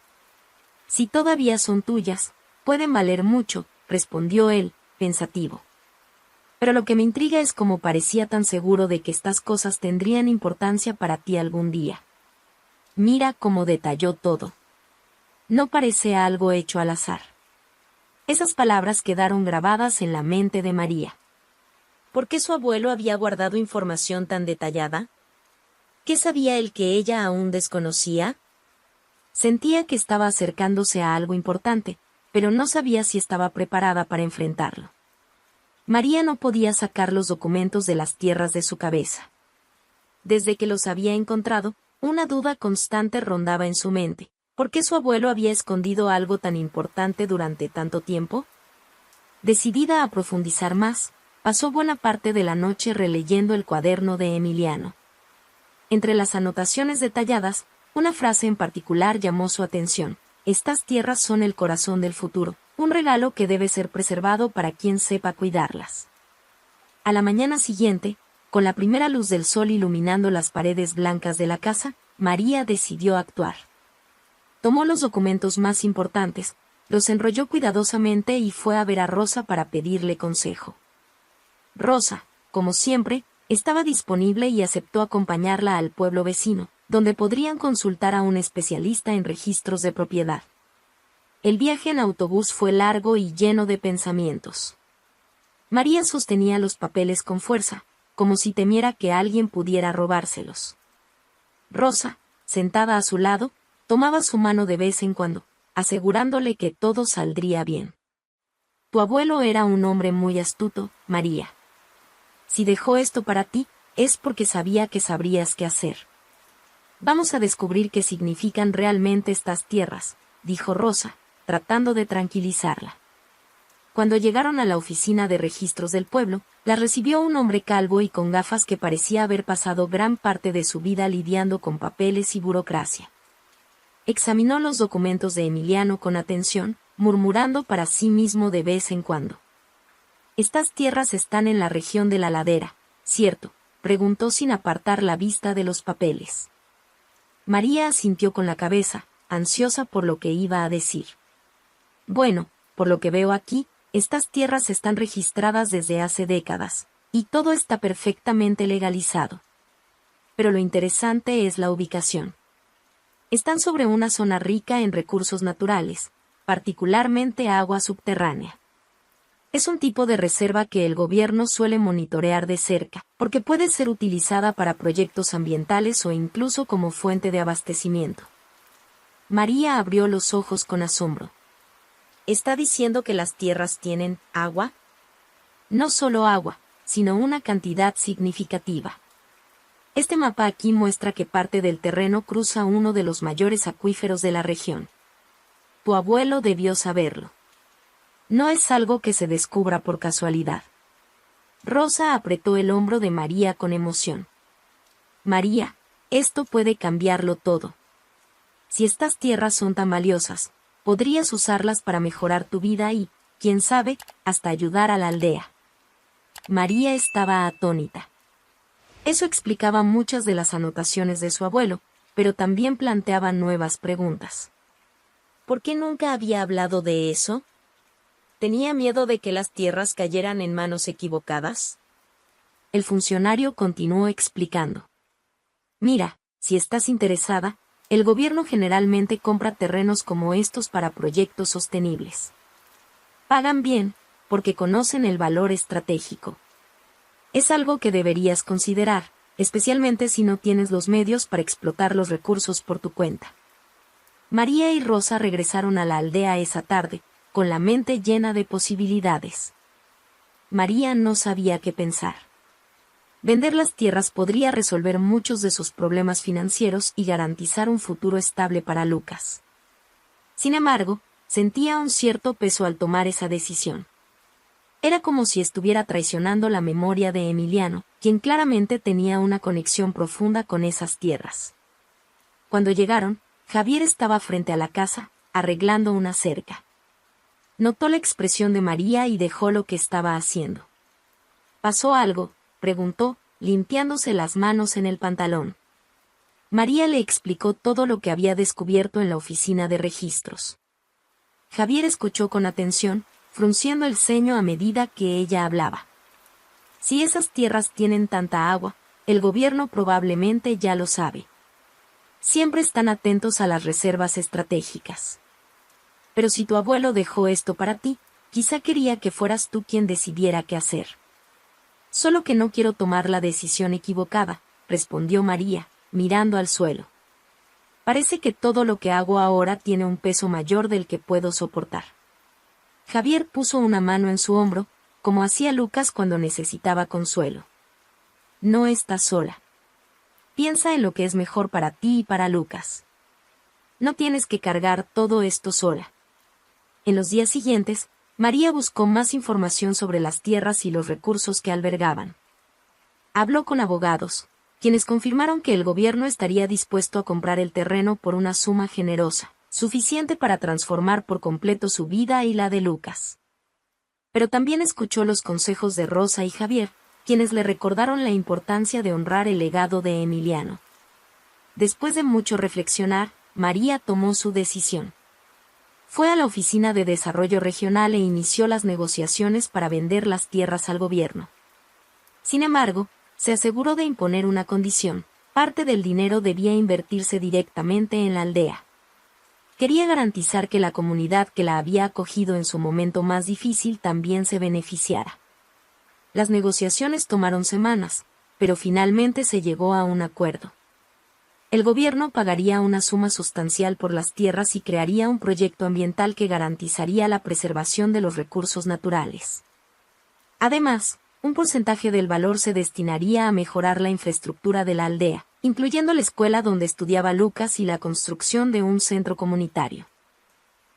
Si todavía son tuyas, pueden valer mucho, respondió él, pensativo. Pero lo que me intriga es cómo parecía tan seguro de que estas cosas tendrían importancia para ti algún día. Mira cómo detalló todo. No parece algo hecho al azar. Esas palabras quedaron grabadas en la mente de María. ¿Por qué su abuelo había guardado información tan detallada? ¿Qué sabía él que ella aún desconocía? Sentía que estaba acercándose a algo importante, pero no sabía si estaba preparada para enfrentarlo. María no podía sacar los documentos de las tierras de su cabeza. Desde que los había encontrado, una duda constante rondaba en su mente. ¿Por qué su abuelo había escondido algo tan importante durante tanto tiempo? Decidida a profundizar más, pasó buena parte de la noche releyendo el cuaderno de Emiliano. Entre las anotaciones detalladas, una frase en particular llamó su atención. Estas tierras son el corazón del futuro, un regalo que debe ser preservado para quien sepa cuidarlas. A la mañana siguiente, con la primera luz del sol iluminando las paredes blancas de la casa, María decidió actuar. Tomó los documentos más importantes, los enrolló cuidadosamente y fue a ver a Rosa para pedirle consejo. Rosa, como siempre, estaba disponible y aceptó acompañarla al pueblo vecino, donde podrían consultar a un especialista en registros de propiedad. El viaje en autobús fue largo y lleno de pensamientos. María sostenía los papeles con fuerza, como si temiera que alguien pudiera robárselos. Rosa, sentada a su lado, tomaba su mano de vez en cuando, asegurándole que todo saldría bien. Tu abuelo era un hombre muy astuto, María. Si dejó esto para ti, es porque sabía que sabrías qué hacer. Vamos a descubrir qué significan realmente estas tierras, dijo Rosa, tratando de tranquilizarla. Cuando llegaron a la oficina de registros del pueblo, la recibió un hombre calvo y con gafas que parecía haber pasado gran parte de su vida lidiando con papeles y burocracia. Examinó los documentos de Emiliano con atención, murmurando para sí mismo de vez en cuando. Estas tierras están en la región de la ladera, ¿cierto?, preguntó sin apartar la vista de los papeles. María asintió con la cabeza, ansiosa por lo que iba a decir. Bueno, por lo que veo aquí, estas tierras están registradas desde hace décadas, y todo está perfectamente legalizado. Pero lo interesante es la ubicación. Están sobre una zona rica en recursos naturales, particularmente agua subterránea. Es un tipo de reserva que el gobierno suele monitorear de cerca, porque puede ser utilizada para proyectos ambientales o incluso como fuente de abastecimiento. María abrió los ojos con asombro. ¿Está diciendo que las tierras tienen agua? No solo agua, sino una cantidad significativa. Este mapa aquí muestra que parte del terreno cruza uno de los mayores acuíferos de la región. Tu abuelo debió saberlo. No es algo que se descubra por casualidad. Rosa apretó el hombro de María con emoción. María, esto puede cambiarlo todo. Si estas tierras son tan valiosas, podrías usarlas para mejorar tu vida y, quién sabe, hasta ayudar a la aldea. María estaba atónita. Eso explicaba muchas de las anotaciones de su abuelo, pero también planteaba nuevas preguntas. ¿Por qué nunca había hablado de eso? ¿Tenía miedo de que las tierras cayeran en manos equivocadas? El funcionario continuó explicando. Mira, si estás interesada, el gobierno generalmente compra terrenos como estos para proyectos sostenibles. Pagan bien, porque conocen el valor estratégico. Es algo que deberías considerar, especialmente si no tienes los medios para explotar los recursos por tu cuenta. María y Rosa regresaron a la aldea esa tarde, con la mente llena de posibilidades. María no sabía qué pensar. Vender las tierras podría resolver muchos de sus problemas financieros y garantizar un futuro estable para Lucas. Sin embargo, sentía un cierto peso al tomar esa decisión. Era como si estuviera traicionando la memoria de Emiliano, quien claramente tenía una conexión profunda con esas tierras. Cuando llegaron, Javier estaba frente a la casa, arreglando una cerca. Notó la expresión de María y dejó lo que estaba haciendo. ¿Pasó algo?, preguntó, limpiándose las manos en el pantalón. María le explicó todo lo que había descubierto en la oficina de registros. Javier escuchó con atención, frunciendo el ceño a medida que ella hablaba. Si esas tierras tienen tanta agua, el gobierno probablemente ya lo sabe. Siempre están atentos a las reservas estratégicas. Pero si tu abuelo dejó esto para ti, quizá quería que fueras tú quien decidiera qué hacer. Solo que no quiero tomar la decisión equivocada, respondió María, mirando al suelo. Parece que todo lo que hago ahora tiene un peso mayor del que puedo soportar. Javier puso una mano en su hombro, como hacía Lucas cuando necesitaba consuelo. No estás sola. Piensa en lo que es mejor para ti y para Lucas. No tienes que cargar todo esto sola. En los días siguientes, María buscó más información sobre las tierras y los recursos que albergaban. Habló con abogados, quienes confirmaron que el gobierno estaría dispuesto a comprar el terreno por una suma generosa, suficiente para transformar por completo su vida y la de Lucas. Pero también escuchó los consejos de Rosa y Javier, quienes le recordaron la importancia de honrar el legado de Emiliano. Después de mucho reflexionar, María tomó su decisión. Fue a la Oficina de Desarrollo Regional e inició las negociaciones para vender las tierras al gobierno. Sin embargo, se aseguró de imponer una condición: parte del dinero debía invertirse directamente en la aldea. Quería garantizar que la comunidad que la había acogido en su momento más difícil también se beneficiara. Las negociaciones tomaron semanas, pero finalmente se llegó a un acuerdo. El gobierno pagaría una suma sustancial por las tierras y crearía un proyecto ambiental que garantizaría la preservación de los recursos naturales. Además, un porcentaje del valor se destinaría a mejorar la infraestructura de la aldea, incluyendo la escuela donde estudiaba Lucas y la construcción de un centro comunitario.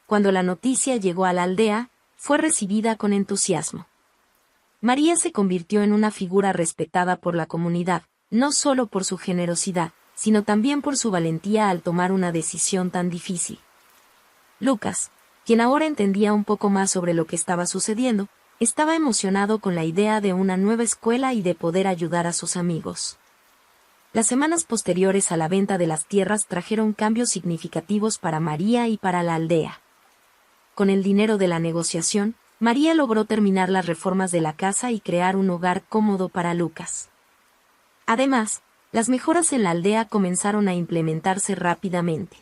Cuando la noticia llegó a la aldea, fue recibida con entusiasmo. María se convirtió en una figura respetada por la comunidad, no solo por su generosidad, sino también por su valentía al tomar una decisión tan difícil. Lucas, quien ahora entendía un poco más sobre lo que estaba sucediendo, estaba emocionado con la idea de una nueva escuela y de poder ayudar a sus amigos. Las semanas posteriores a la venta de las tierras trajeron cambios significativos para María y para la aldea. Con el dinero de la negociación, María logró terminar las reformas de la casa y crear un hogar cómodo para Lucas. Además, las mejoras en la aldea comenzaron a implementarse rápidamente.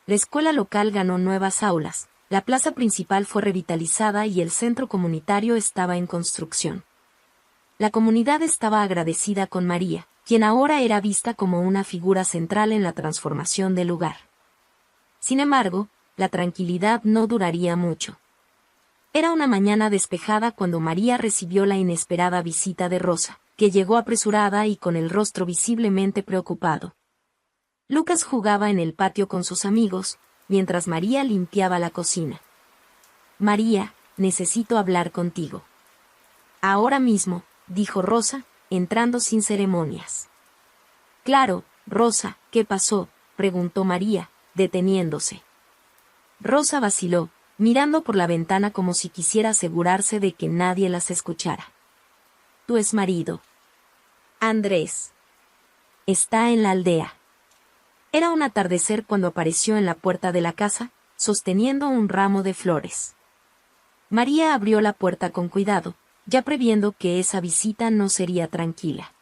La escuela local ganó nuevas aulas, la plaza principal fue revitalizada y el centro comunitario estaba en construcción. La comunidad estaba agradecida con María, quien ahora era vista como una figura central en la transformación del lugar. Sin embargo, la tranquilidad no duraría mucho. Era una mañana despejada cuando María recibió la inesperada visita de Rosa, que llegó apresurada y con el rostro visiblemente preocupado. Lucas jugaba en el patio con sus amigos, mientras María limpiaba la cocina. «María, necesito hablar contigo». «Ahora mismo», dijo Rosa, entrando sin ceremonias. «Claro, Rosa, ¿qué pasó?», preguntó María, deteniéndose. Rosa vaciló, mirando por la ventana como si quisiera asegurarse de que nadie las escuchara. «Tu exmarido, Andrés, está en la aldea». Era un atardecer cuando apareció en la puerta de la casa, sosteniendo un ramo de flores. María abrió la puerta con cuidado, ya previendo que esa visita no sería tranquila.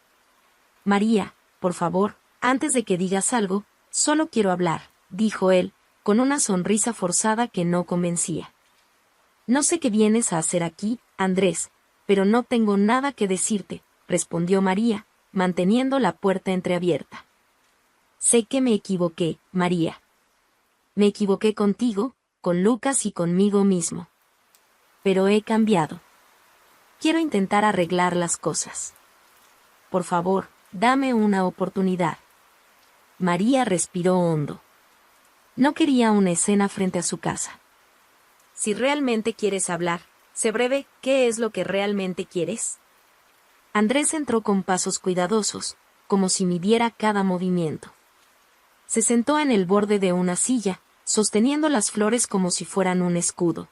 «María, por favor, antes de que digas algo, solo quiero hablar», dijo él, con una sonrisa forzada que no convencía. «No sé qué vienes a hacer aquí, Andrés, pero no tengo nada que decirte», respondió María, manteniendo la puerta entreabierta. «Sé que me equivoqué, María. Me equivoqué contigo, con Lucas y conmigo mismo. Pero he cambiado. Quiero intentar arreglar las cosas. Por favor, dame una oportunidad». María respiró hondo. No quería una escena frente a su casa. «Si realmente quieres hablar, sé breve, ¿qué es lo que realmente quieres?». Andrés entró con pasos cuidadosos, como si midiera cada movimiento. Se sentó en el borde de una silla, sosteniendo las flores como si fueran un escudo.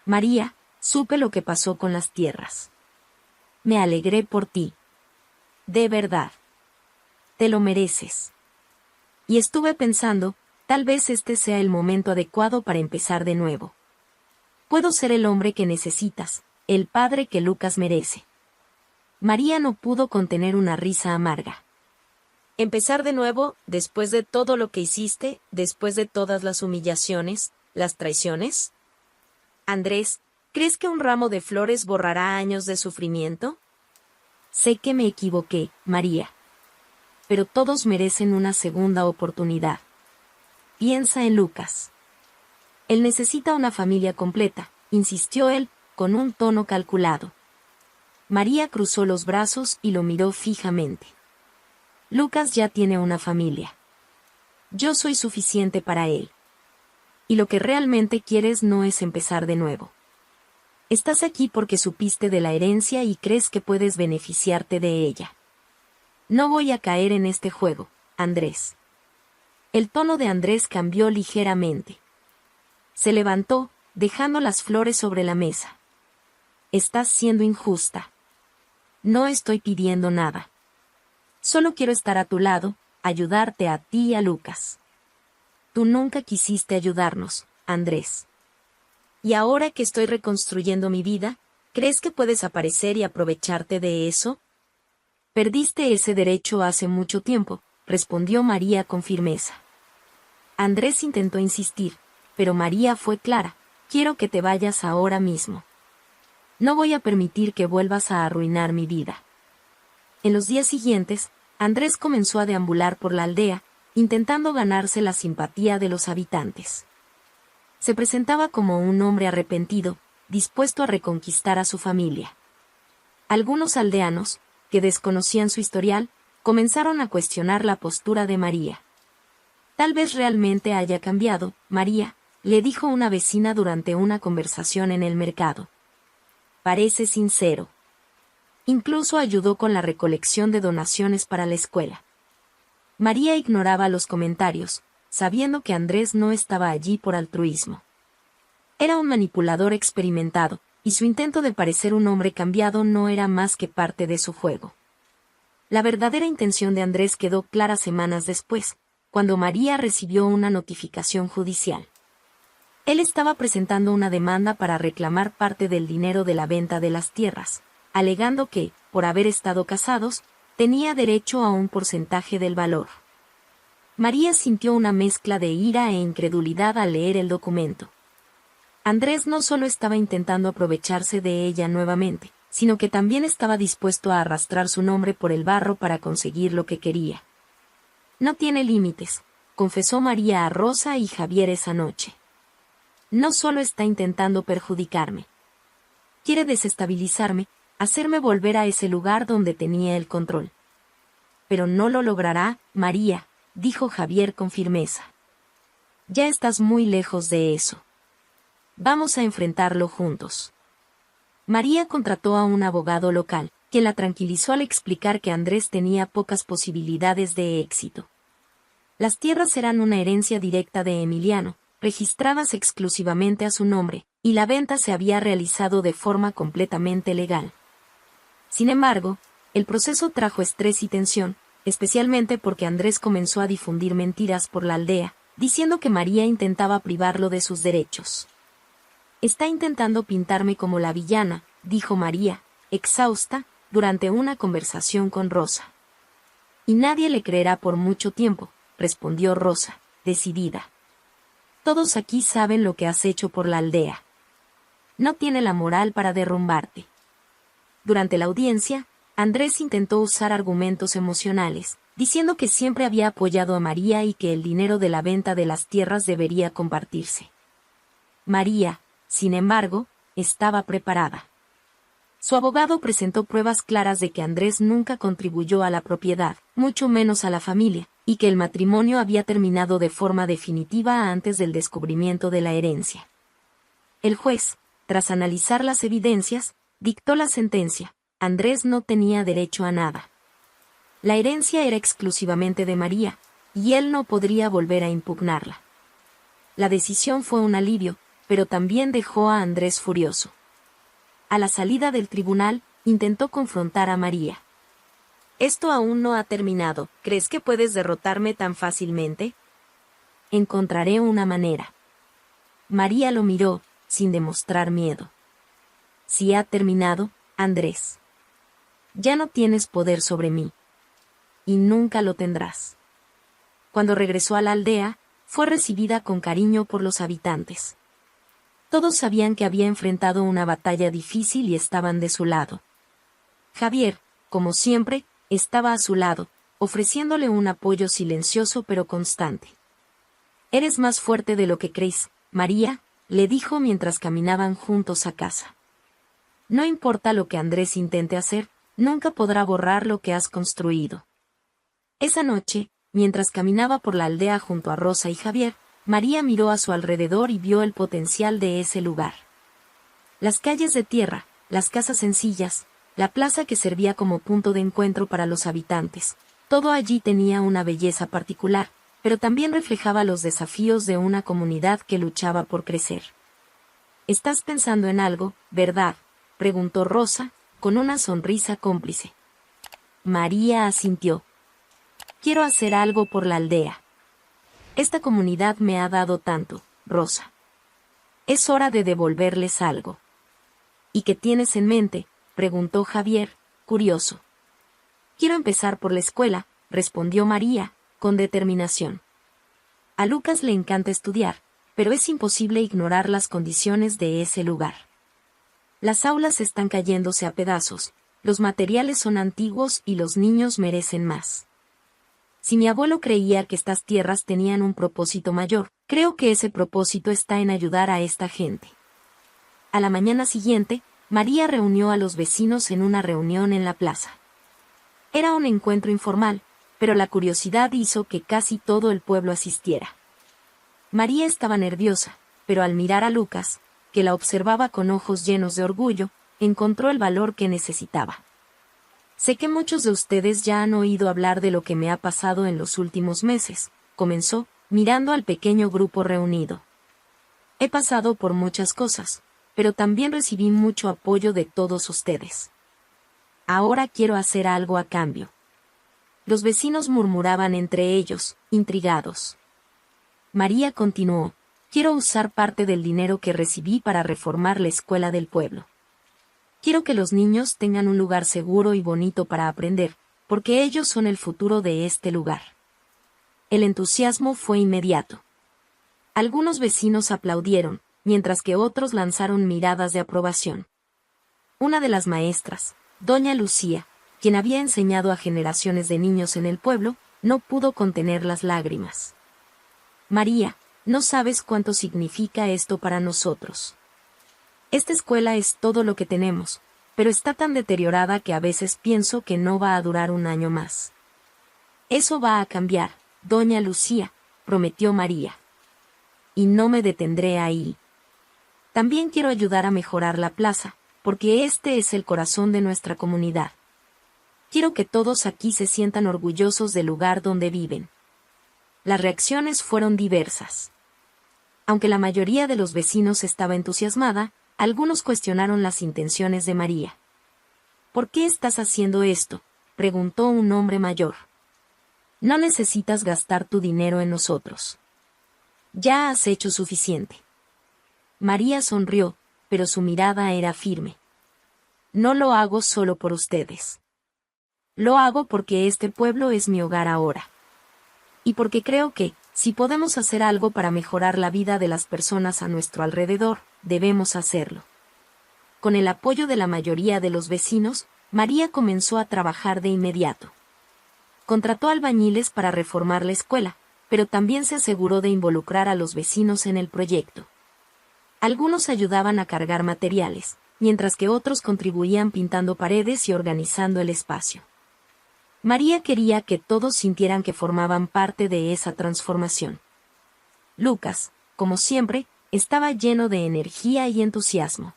María, supe lo que pasó con las tierras. Me alegré por ti. De verdad. Te lo mereces. Y estuve pensando, tal vez este sea el momento adecuado para empezar de nuevo. Puedo ser el hombre que necesitas, el padre que Lucas merece. María no pudo contener una risa amarga. ¿Empezar de nuevo, después de todo lo que hiciste, después de todas las humillaciones, las traiciones? Andrés, ¿crees que un ramo de flores borrará años de sufrimiento? Sé que me equivoqué, María. Pero todos merecen una segunda oportunidad. Piensa en Lucas. Él necesita una familia completa, insistió él, con un tono calculado. María cruzó los brazos y lo miró fijamente. Lucas ya tiene una familia. Yo soy suficiente para él. Y lo que realmente quieres no es empezar de nuevo. Estás aquí porque supiste de la herencia y crees que puedes beneficiarte de ella. No voy a caer en este juego, Andrés. El tono de Andrés cambió ligeramente. Se levantó, dejando las flores sobre la mesa. Estás siendo injusta. No estoy pidiendo nada. Solo quiero estar a tu lado, ayudarte a ti y a Lucas. Tú nunca quisiste ayudarnos, Andrés. Y ahora que estoy reconstruyendo mi vida, ¿crees que puedes aparecer y aprovecharte de eso? Perdiste ese derecho hace mucho tiempo, respondió María con firmeza. Andrés intentó insistir, pero María fue clara: quiero que te vayas ahora mismo. No voy a permitir que vuelvas a arruinar mi vida. En los días siguientes, Andrés comenzó a deambular por la aldea, intentando ganarse la simpatía de los habitantes. Se presentaba como un hombre arrepentido, dispuesto a reconquistar a su familia. Algunos aldeanos, que desconocían su historial, comenzaron a cuestionar la postura de María. Tal vez realmente haya cambiado, María, le dijo una vecina durante una conversación en el mercado. Parece sincero. Incluso ayudó con la recolección de donaciones para la escuela. María ignoraba los comentarios, sabiendo que Andrés no estaba allí por altruismo. Era un manipulador experimentado, y su intento de parecer un hombre cambiado no era más que parte de su juego. La verdadera intención de Andrés quedó clara semanas después, cuando María recibió una notificación judicial. Él estaba presentando una demanda para reclamar parte del dinero de la venta de las tierras, alegando que, por haber estado casados, tenía derecho a un porcentaje del valor. María sintió una mezcla de ira e incredulidad al leer el documento. Andrés no solo estaba intentando aprovecharse de ella nuevamente, sino que también estaba dispuesto a arrastrar su nombre por el barro para conseguir lo que quería. No tiene límites, confesó María a Rosa y Javier esa noche. No solo está intentando perjudicarme. Quiere desestabilizarme, hacerme volver a ese lugar donde tenía el control. Pero no lo logrará, María, dijo Javier con firmeza. Ya estás muy lejos de eso. Vamos a enfrentarlo juntos. María contrató a un abogado local, quien la tranquilizó al explicar que Andrés tenía pocas posibilidades de éxito. Las tierras eran una herencia directa de Emiliano, registradas exclusivamente a su nombre, y la venta se había realizado de forma completamente legal. Sin embargo, el proceso trajo estrés y tensión, especialmente porque Andrés comenzó a difundir mentiras por la aldea, diciendo que María intentaba privarlo de sus derechos. Está intentando pintarme como la villana, dijo María, exhausta, durante una conversación con Rosa. Y nadie le creerá por mucho tiempo, respondió Rosa, decidida. Todos aquí saben lo que has hecho por la aldea. No tiene la moral para derrumbarte. Durante la audiencia, Andrés intentó usar argumentos emocionales, diciendo que siempre había apoyado a María y que el dinero de la venta de las tierras debería compartirse. María, sin embargo, estaba preparada. Su abogado presentó pruebas claras de que Andrés nunca contribuyó a la propiedad, mucho menos a la familia, y que el matrimonio había terminado de forma definitiva antes del descubrimiento de la herencia. El juez, tras analizar las evidencias, dictó la sentencia: Andrés no tenía derecho a nada. La herencia era exclusivamente de María, y él no podría volver a impugnarla. La decisión fue un alivio, pero también dejó a Andrés furioso. A la salida del tribunal, intentó confrontar a María. «Esto aún no ha terminado. ¿Crees que puedes derrotarme tan fácilmente?» «Encontraré una manera». María lo miró, sin demostrar miedo. «Si ha terminado, Andrés. Ya no tienes poder sobre mí. Y nunca lo tendrás». Cuando regresó a la aldea, fue recibida con cariño por los habitantes. Todos sabían que había enfrentado una batalla difícil y estaban de su lado. Javier, como siempre, estaba a su lado, ofreciéndole un apoyo silencioso pero constante. «Eres más fuerte de lo que crees, María», le dijo mientras caminaban juntos a casa. «No importa lo que Andrés intente hacer, nunca podrá borrar lo que has construido». Esa noche, mientras caminaba por la aldea junto a Rosa y Javier, María miró a su alrededor y vio el potencial de ese lugar. Las calles de tierra, las casas sencillas, la plaza que servía como punto de encuentro para los habitantes, todo allí tenía una belleza particular, pero también reflejaba los desafíos de una comunidad que luchaba por crecer. «¿Estás pensando en algo, verdad?», preguntó Rosa, con una sonrisa cómplice. María asintió. «Quiero hacer algo por la aldea. Esta comunidad me ha dado tanto, Rosa. Es hora de devolverles algo». «¿Y qué tienes en mente?», preguntó Javier, curioso. «Quiero empezar por la escuela», respondió María, con determinación. «A Lucas le encanta estudiar, pero es imposible ignorar las condiciones de ese lugar. Las aulas están cayéndose a pedazos, los materiales son antiguos y los niños merecen más. Si mi abuelo creía que estas tierras tenían un propósito mayor, creo que ese propósito está en ayudar a esta gente». A la mañana siguiente, María reunió a los vecinos en una reunión en la plaza. Era un encuentro informal, pero la curiosidad hizo que casi todo el pueblo asistiera. María estaba nerviosa, pero al mirar a Lucas, que la observaba con ojos llenos de orgullo, encontró el valor que necesitaba. «Sé que muchos de ustedes ya han oído hablar de lo que me ha pasado en los últimos meses», comenzó, mirando al pequeño grupo reunido. «He pasado por muchas cosas, pero también recibí mucho apoyo de todos ustedes. Ahora quiero hacer algo a cambio». Los vecinos murmuraban entre ellos, intrigados. María continuó: «Quiero usar parte del dinero que recibí para reformar la escuela del pueblo. Quiero que los niños tengan un lugar seguro y bonito para aprender, porque ellos son el futuro de este lugar». El entusiasmo fue inmediato. Algunos vecinos aplaudieron, mientras que otros lanzaron miradas de aprobación. Una de las maestras, doña Lucía, quien había enseñado a generaciones de niños en el pueblo, no pudo contener las lágrimas. «María, no sabes cuánto significa esto para nosotros. Esta escuela es todo lo que tenemos, pero está tan deteriorada que a veces pienso que no va a durar un año más». «Eso va a cambiar, doña Lucía», prometió María. «Y no me detendré ahí. También quiero ayudar a mejorar la plaza, porque este es el corazón de nuestra comunidad. Quiero que todos aquí se sientan orgullosos del lugar donde viven». Las reacciones fueron diversas. Aunque la mayoría de los vecinos estaba entusiasmada, algunos cuestionaron las intenciones de María. «¿Por qué estás haciendo esto?», preguntó un hombre mayor. «No necesitas gastar tu dinero en nosotros. Ya has hecho suficiente». María sonrió, pero su mirada era firme. «No lo hago solo por ustedes. Lo hago porque este pueblo es mi hogar ahora. Y porque creo que, si podemos hacer algo para mejorar la vida de las personas a nuestro alrededor, debemos hacerlo». Con el apoyo de la mayoría de los vecinos, María comenzó a trabajar de inmediato. Contrató albañiles para reformar la escuela, pero también se aseguró de involucrar a los vecinos en el proyecto. Algunos ayudaban a cargar materiales, mientras que otros contribuían pintando paredes y organizando el espacio. María quería que todos sintieran que formaban parte de esa transformación. Lucas, como siempre, estaba lleno de energía y entusiasmo.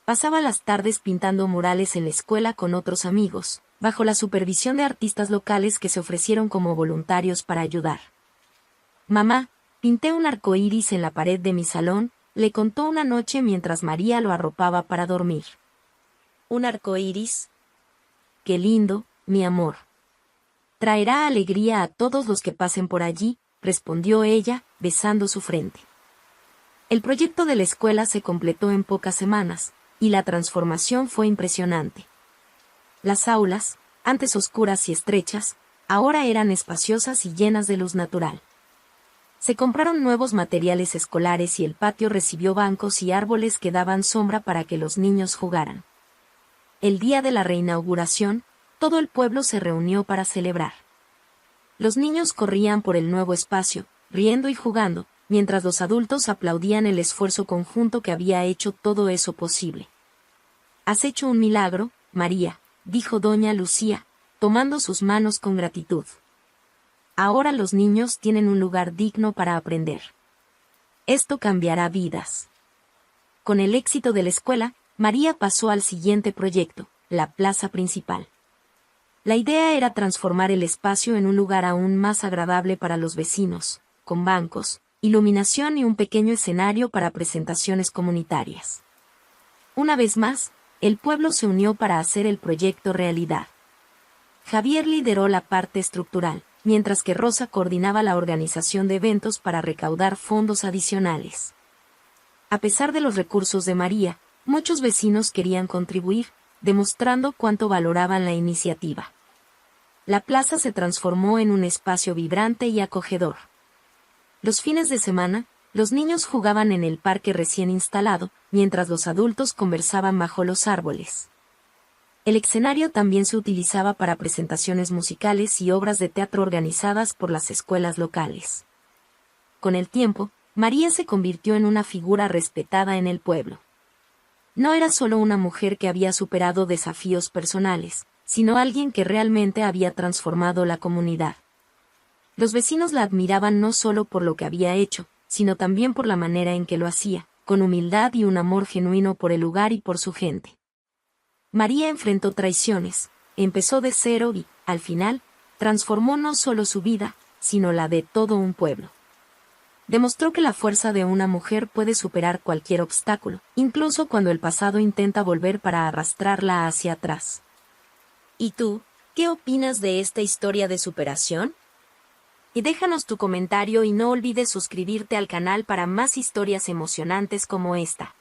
Pasaba las tardes pintando murales en la escuela con otros amigos, bajo la supervisión de artistas locales que se ofrecieron como voluntarios para ayudar. Mamá, pinté un arco iris en la pared de mi salón, le contó una noche mientras María lo arropaba para dormir. ¿Un arco iris? Qué lindo, mi amor. Traerá alegría a todos los que pasen por allí, respondió ella, besando su frente. El proyecto de la escuela se completó en pocas semanas, y la transformación fue impresionante. Las aulas, antes oscuras y estrechas, ahora eran espaciosas y llenas de luz natural. Se compraron nuevos materiales escolares y el patio recibió bancos y árboles que daban sombra para que los niños jugaran. El día de la reinauguración, todo el pueblo se reunió para celebrar. Los niños corrían por el nuevo espacio, riendo y jugando, mientras los adultos aplaudían el esfuerzo conjunto que había hecho todo eso posible. «Has hecho un milagro, María», dijo doña Lucía, tomando sus manos con gratitud. «Ahora los niños tienen un lugar digno para aprender. Esto cambiará vidas». Con el éxito de la escuela, María pasó al siguiente proyecto, la plaza principal. La idea era transformar el espacio en un lugar aún más agradable para los vecinos, con bancos, iluminación y un pequeño escenario para presentaciones comunitarias. Una vez más, el pueblo se unió para hacer el proyecto realidad. Javier lideró la parte estructural, mientras que Rosa coordinaba la organización de eventos para recaudar fondos adicionales. A pesar de los recursos de María, muchos vecinos querían contribuir, demostrando cuánto valoraban la iniciativa. La plaza se transformó en un espacio vibrante y acogedor. Los fines de semana, los niños jugaban en el parque recién instalado, mientras los adultos conversaban bajo los árboles. El escenario también se utilizaba para presentaciones musicales y obras de teatro organizadas por las escuelas locales. Con el tiempo, María se convirtió en una figura respetada en el pueblo. No era solo una mujer que había superado desafíos personales, sino alguien que realmente había transformado la comunidad. Los vecinos la admiraban no solo por lo que había hecho, sino también por la manera en que lo hacía, con humildad y un amor genuino por el lugar y por su gente. María enfrentó traiciones, empezó de cero y, al final, transformó no solo su vida, sino la de todo un pueblo. Demostró que la fuerza de una mujer puede superar cualquier obstáculo, incluso cuando el pasado intenta volver para arrastrarla hacia atrás. ¿Y tú, qué opinas de esta historia de superación? Y déjanos tu comentario y no olvides suscribirte al canal para más historias emocionantes como esta.